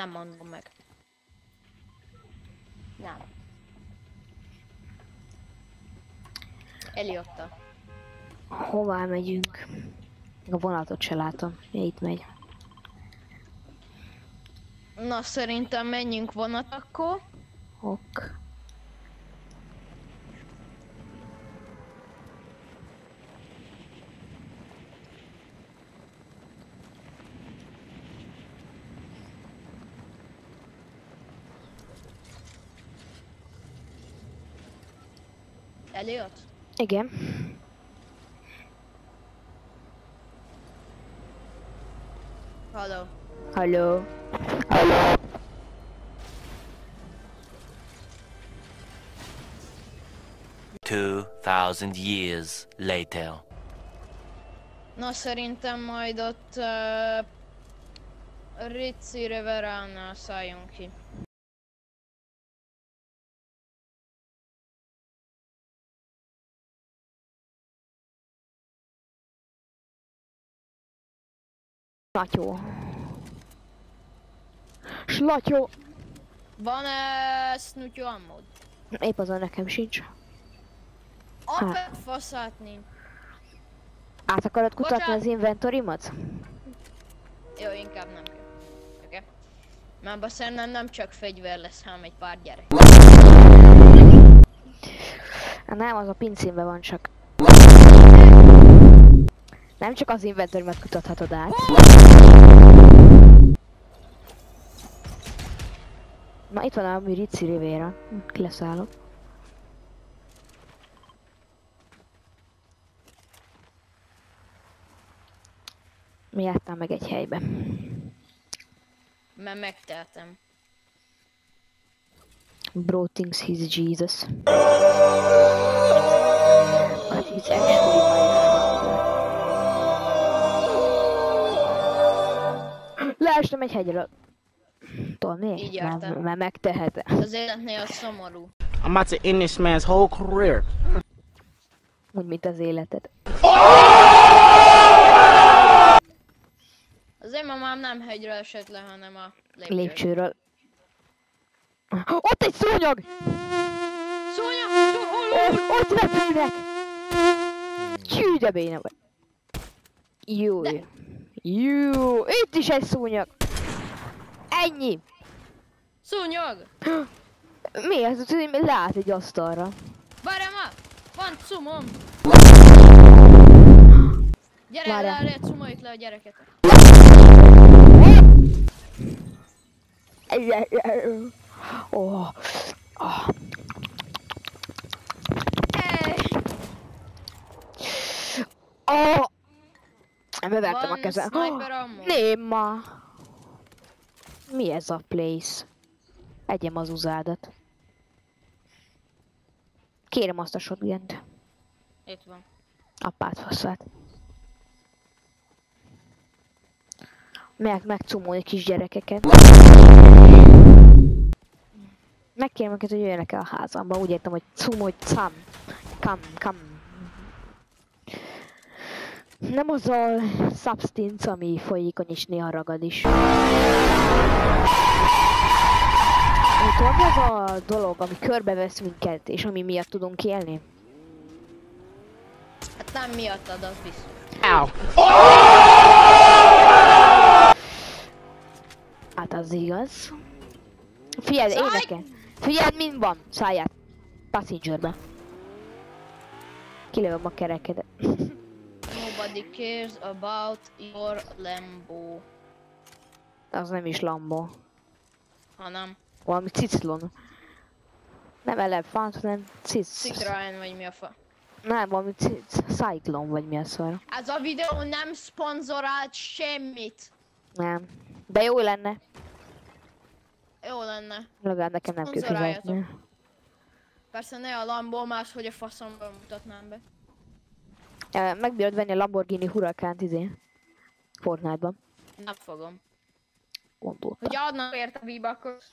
nem mondom meg. Nem. Eliotta. Hová megyünk? A vonatot se látom. Itt megy. Na, szerintem menjünk vonat akkor. Ok. Eliott? Igen. Halló. Halló. 2,000 years later. Na, szerintem majd ott Ritzi Riveránál szálljunk ki. Slatyó. Slatyó. Van-e snutyó ammód? Épp azon nekem sincs. Apet faszát nincs. Át akarod kutatni Bocsánat. az inventorimat? Jó, inkább nem kell. Oké. Már szerintem nem csak fegyver lesz, hanem egy pár gyerek. Nem, az a pincémben van csak. Nem csak az inventorimat kutathatod át. Na itt van a Ritzi Rivera. Leszállok. Mi jártam meg egy helybe. Mert megtehetem. Bro thinks he's Jesus. But he's actually my leestem egy hegyről. Tudod mi? Így jártál. Mert megtehetem. Az életnél szomorú. I'm about to end this man's whole career. Úgy, mint az életed. Azért mamám nem hegyről esett le, hanem a lépcsőről. Lépcsőről. Ott egy szúnyog! Szúnyog! Ott repülnek! Csű, de béna vagy. Jó. De- Jó. Itt is egy szúnyog. Ennyi. Szúnyog! Mi ez? Leállt egy asztalra. Várjál már! Van cumom! Gyere, Várjál. cumoljuk le a gyereket. Oh. Oh. Oh. Bevertem a kezem. Sniper ammo. Néma. Mi ez a place? Egyem az uzádat. Kérem azt a shotgunt. Itt van. Apát faszát. Megcumolni kisgyerekeket. Megkérem őket, hogy jöjjenek el a házamba. Úgy értem, hogy cumolj, kam. Nem az a substance, ami folyékony és néha ragad is. Tudod, az a dolog, ami körbevesz minket, és ami miatt tudunk élni? Hát nem miattad, az biztos. Ow. Hát az igaz. Figyeld, énekel. Figyeld, mind van. Szállját. Passengerbe. Kilövöm a kerekedet. Nobody cares about your Lambo. Az nem is Lambo. Hanem Valami ciclon. Nem elefánt, hanem Citroen vagy mi a fa. Nem, valami Cyclone vagy mi a szar. Ez a videó nem szponzorált semmit. Nem. De jó lenne. Jó lenne. Legalább nekem nem kell Szponzoráljatok. fizetni. Persze ne a Lambo, máshogy a faszomban mutatnám be. Megbírod venni a Lamborghini Huracan Fortnite-ban. Nem fogom. Gondoltam. Hogy adnak érte V-Buckot.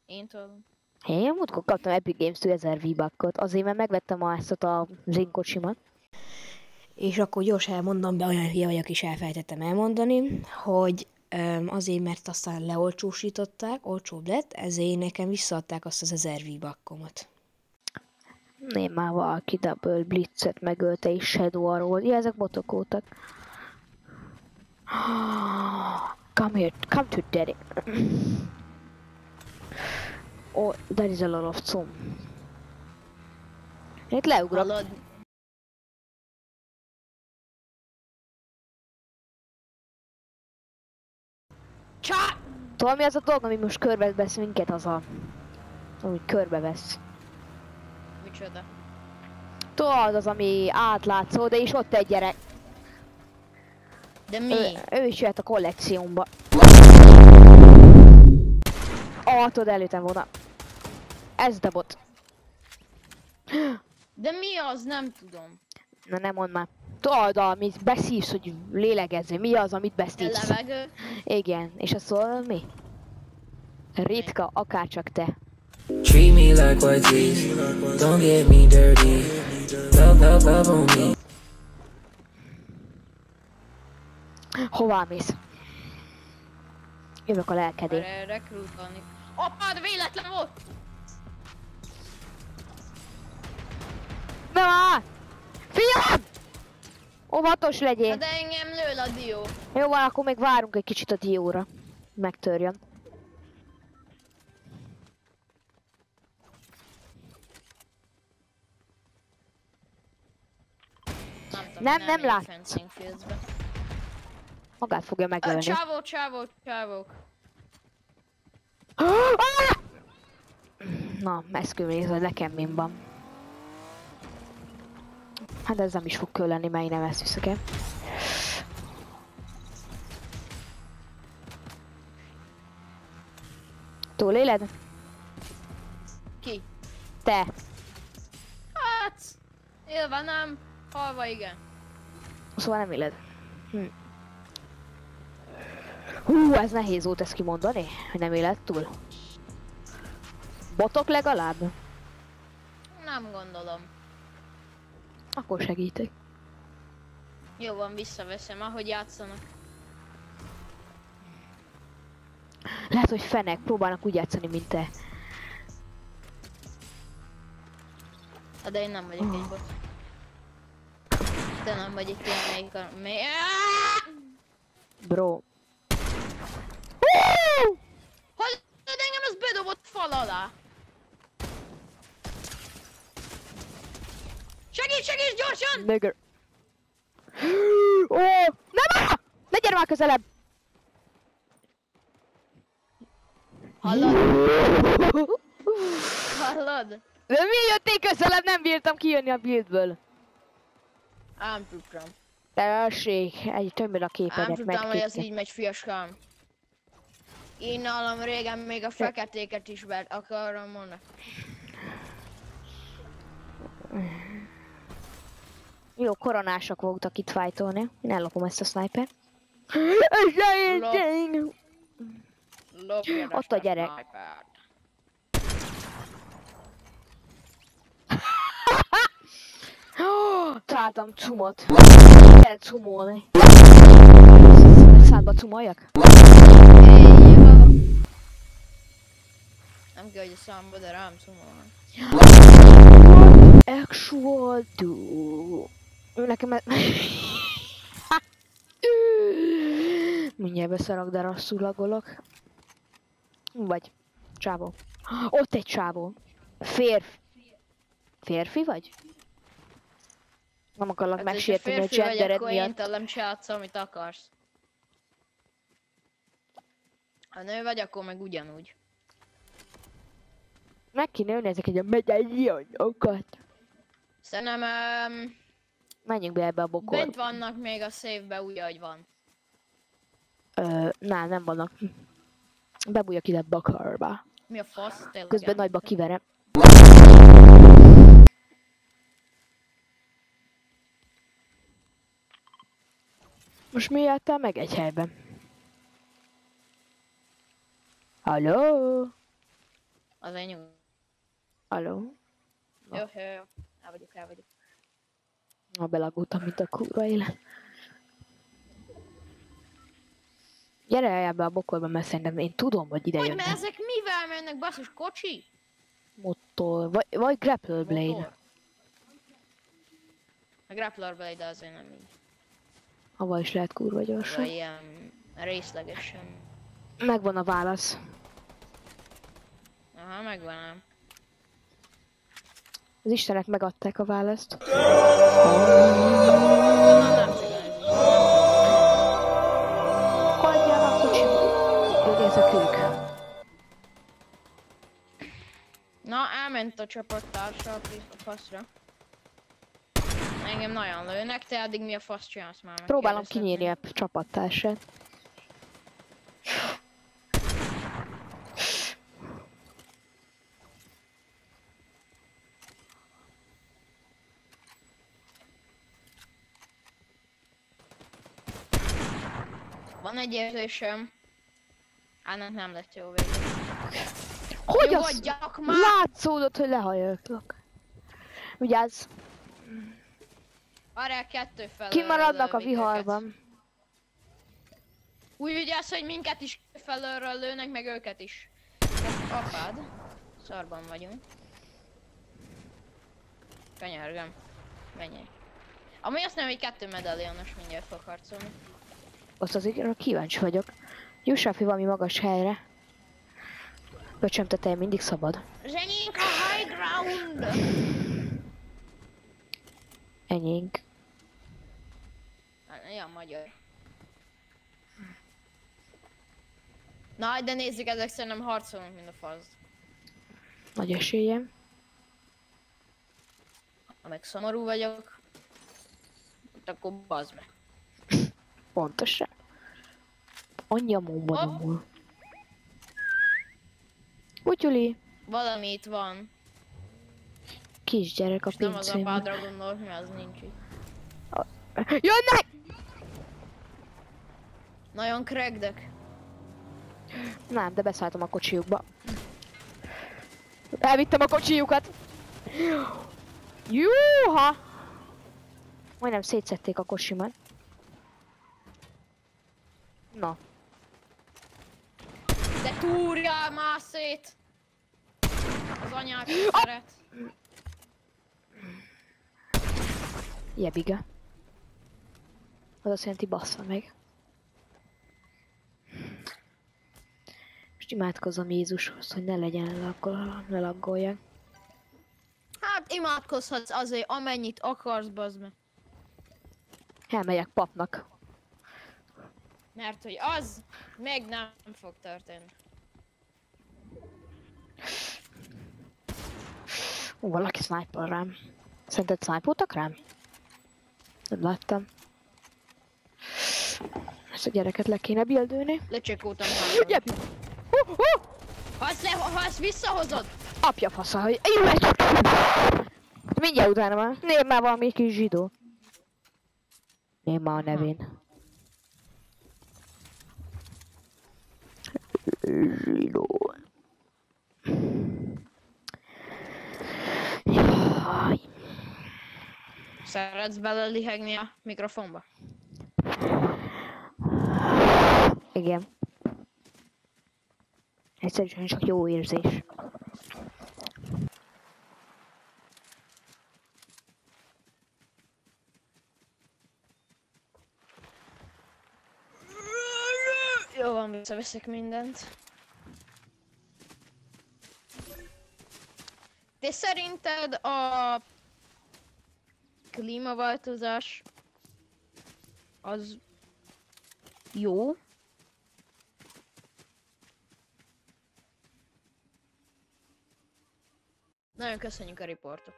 Én tudom. Én múltkor kaptam Epic Games-től 1000 V-Buckot, azért mert megvettem ezt a zsinkocsimat. És akkor gyors elmondom be, olyan hülye vagyok is elfelejtettem elmondani, hogy azért, mert aztán leolcsósították, olcsóbb lett, ezért nekem visszaadták azt az 1000 V-bakkomat. Én már valaki Double Blitzet megölte és Shadow arról. Ja, ezek botok voltak. Come here, come to daddy. Oh, that is a lot of cum. Itt leugrok. Hallod? Csá! Tudod mi az a dolog, ami most körbevesz minket ami körbevesz. Micsoda? Tudod az, ami átlátszó, de is ott egy gyerek. De mi? Ő is jött a kollekciómba. Tudod, előttem volna. Ez a bot. De mi az? Nem tudom. Na nem mondd már. Tudod, amit beszívsz, hogy lélegezzél. Mi az, amit A beszívsz? levegő? Igen, és azt szól mi? Ritka, akárcsak te. Treat me like what is. Don't get me dirty. Love on me. Hová mész? Jövök a lelkedé. Erre rekrútolni. Apád véletlen volt! Nem áll! Fiam! Óvatos Na legyél! de engem lől a dió. Jó van, akkor még várunk egy kicsit a dióra. Megtörjön. Tudom, Nem megyek lát. Fencing Fieldsbe. Magát fogja megölni. Csávók. Na, eszkőmész, hogy nekem min van. Hát ez nem is fog lenni, mert én nem ezt viszek el. Túléled? Ki? Te. Hát... Élve nem, halva igen. Szóval nem éled. Hú, ez nehéz volt ezt kimondani, hogy nem éled túl. Botok legalább? Nem gondolom. Akkor segítek. Jó van, visszaveszem, ahogy játszanak. Lehet, hogy fenek próbálnak úgy játszani, mint te. De én nem vagyok egy bot. De nem vagy itt én melyik Bro. Hallod, engem az bedobott fal alá! Segíts, gyorsan! Nigger. Ó, nem áll! Ne gyere már közelebb! Hallod? Hallod? De mi jöttél közelebb? Nem bírtam kijönni a buildből. Ám tudtam. Tessék, egy tömöd a Ám képedet tudtam, hogy ez megképte. így megy, fiaskám. Én nálam régen még a feketéket is akarom mondani. Jó, koronások voltak itt fájtolni. Én ellopom ezt a sniper. Ott a gyerek. Találtam cumot. Kell cumolni. Szádba cumoljak? Nem kell, hogy a számba, de rám szomolnak. Actual do. Nekem ez... Mindjárt beszarok, de rosszul lagolok. Vagy csávó. Ott egy csávó. Férfi vagy? Nem akarlak megsérteni a gendered akkor én miatt. tőlem csinálsz, amit akarsz. Ha nő vagy, akkor meg ugyanúgy. Meg kéne jönni ezek egy medaljonokat. Szerintem Menjünk be ebbe a bokorba. bent vannak még a széfbe úgy, ahogy van. Nem vannak. Bebújjak ide a bokorba. Mi a fasz? Tényleg Közben nagyba kiverem. Most mi jöttél meg egy helyben? Halló? Az egy nyug. Halló? Jó. El vagyok. Na belagultam, mint a kurva élet. Gyere el ebbe a bokorba, mert szerintem én tudom, hogy ide Hogy mert jönnek. ezek mivel mennek, basszus, kocsi? Motor, vagy grapple blade. Motor. A Grappler Blade azért nem így. Hava is lehet kurva gyorsan. Vagy ilyen részlegesen. Megvan a válasz. Aha, megvan ám. Az istenek megadták a választ. Gondolom nem cigánizik. Hagyjál a kocsiba. Hogy ezek ők. Na, elment a csapattársa a faszra. Engem nagyon lőnek, te addig mi a fasz csinálsz már meg? Próbálom kérdezhetném. kinyírni a csapattársát. Van egy érzésem. Annak nem lett jó vége. Hogy az? Nyugodjak már! Látszódott, hogy lehajolok. Vigyázz! Várjál, kettő felől. Kimaradnak a lövik őket. viharban. Úgy vigyázz, hogy minket is felőről lőnek, meg őket is. Apád. Szarban vagyunk. Könyörgöm. Menjél. Ami azt nem, hogy 2 medallionos mindjárt fog harcolni. Azt azért kíváncsi vagyok. Jussál valami magas helyre. Öcsöm teteje mindig szabad. Zsenyénk a high ground! Enyénk. Ilyen magyar. Na, de nézzük, ezek szerintem harcolnak, mint a fasz. Nagy esélyem. Ha meg szomorú vagyok, akkor bazd meg. Pontosan. Anyja momba Hopp. nyomul. Kutyuli. Valami itt van. Kisgyerek a És nem az pincében. apádra gondolok, mert az nincs itt. Jönnek! Nagyon crackdek. Nem, de beszálltam a kocsiukba. Elvittem a kocsijukat. Júha! Majdnem szétszették a kocsimat. Na. De túrjál már szét! Az anyák szeret. Jebiga. Az azt jelenti bassza meg. Most imádkozom Jézushoz, hogy ne legyen ne laggolják. Hát imádkozhatsz azért, amennyit akarsz, bazd meg. Elmegyek papnak. Mert hogy az még nem fog történni. Valaki sniper rám. Szerinted sniperoltak rám? Nem láttam. Ezt a gyereket le kéne buildölni. Lecsekkoltam már. Jebi! Ha ezt visszahozod! Apja fasza, hogy jó lesz! Mindjárt utána már. Név már valami kis zsidó. Név már a nevén. Zsidó. Jaj. Szeretsz belelihegni a mikrofonba? Igen. Egyszerűen csak jó érzés. Jó van, visszaveszek mindent. De szerinted a klímaváltozás az jó? Nagyon köszönjük a riportot.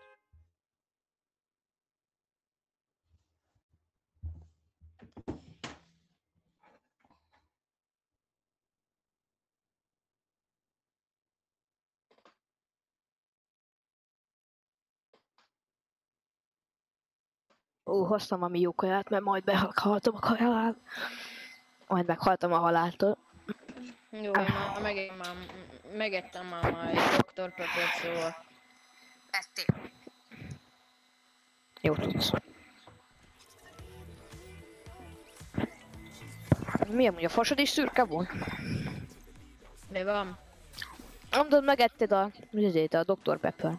Ó, hoztam valami jó kaját, mert majd meghaltam a kaját. Majd meghaltam a haláltól. Jó, én már megettem már egy Dr. Pepper, szóval. Ettél. Jó tudsz. Mi amúgy a fasod is szürke volt? Mi van? Nem tudod, megetted a Dr. Pepper.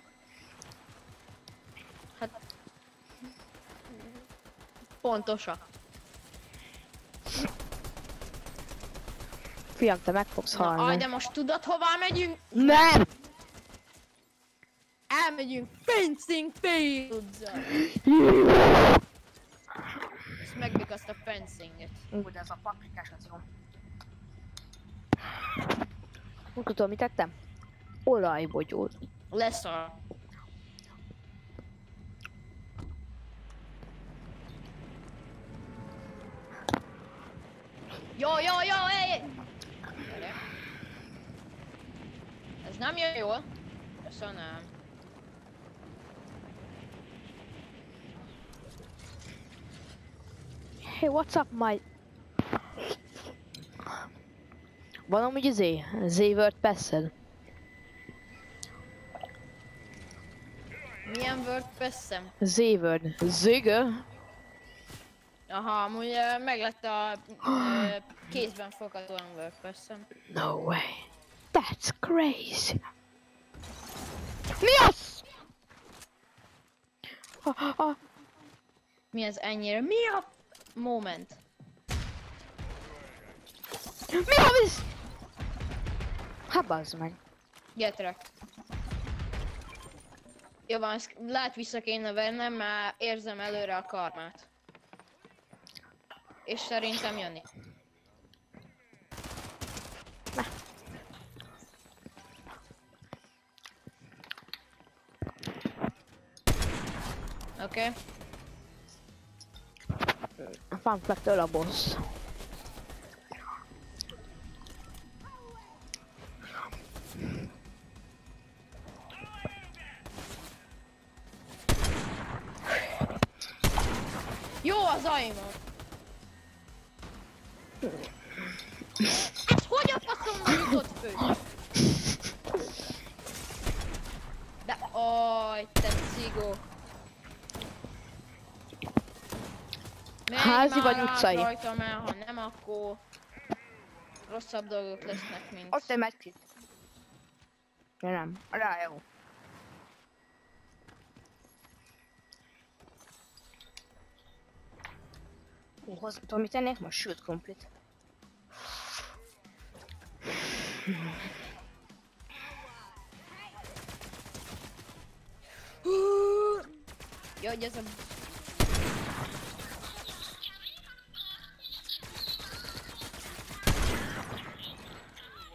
Pontosan. Fiam, te meg fogsz Na, halni. de most tudod hová megyünk? Nem! Elmegyünk Fencing Fields-ra. És megvik azt a fencinget. De ez a paprikás az jó. Úgy tudom, mit tettem? Olajbogyót. Lesz a... Jó, ej! Gyere. Ez nem jön jól. Köszönöm. Hey, what's up, my... Van amúgy Z-word passzed? Milyen WordPress-em? Z-word. Zigö? Aha, amúgy meg lett a kézben foghatóan WordPress-em. No way. That's crazy. Mi az? Mi ez ennyire? Mi a... Moment. Mi a visz? Hát bazd meg. Getrek. Jó van, ezt lehet vissza kéne vennem, mert érzem előre a karmát. És szerintem jönni. Oké. A fanflektől a boss. Jó az aimom! Ez hogy a faszomban jutott fő? De aj, te cigó! Menj Házi már vagy át utcai? rajtam el, ha nem, akkor rosszabb dolgok lesznek, mint... Ott egy medkit. Ja nem, rá jó. Tudom, mit tennék? Most sült krumplit. Jó, hogy ez a...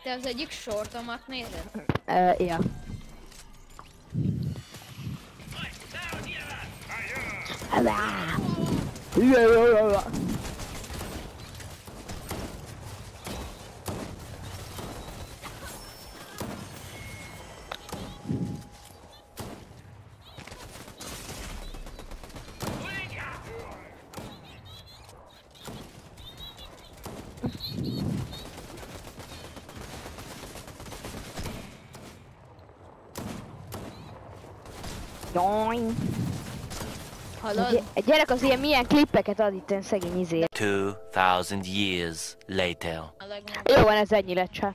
Te az egyik sortomat nézed? Ja. Join. Hallod? Egy gyerek az ilyen milyen klippeket ad itt, szegény izé. 2000 years later. A legnagyobb. Jó van, ez ennyi lett csak.